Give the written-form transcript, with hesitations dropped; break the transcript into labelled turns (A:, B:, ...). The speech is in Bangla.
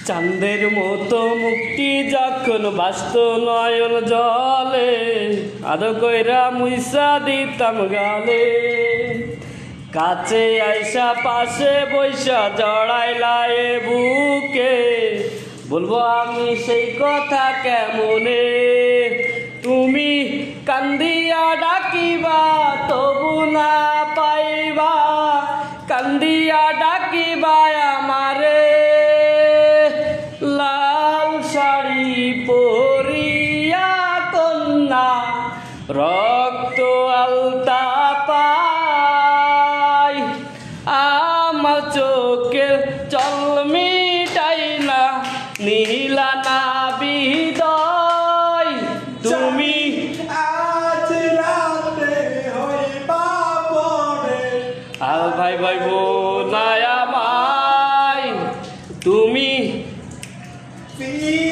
A: চাঁদের মতো মুক্তি যখন বাস্ত নয়ন জলে আদো কইরা মুইসা দিতাম গালে কাছে আইসা পাশে বৈশা জড়াইলা এ বুকে বলবো আমি সেই কথা কেমনে তুমি কান্দিয়া ডাকিবা তবু না পাইবা কান্দিয়া ডাকিবা আমারে লাল শাড়ি পরিয়া কন্যা রক্ত আলতা পাই আমার চোখের চল মিটাইলা নীলা না বিদয় তুমি
B: আজ রাতে হইবা পরে
A: আর ভাই ভাই বোনায় আমায় তুমি
B: ফিরে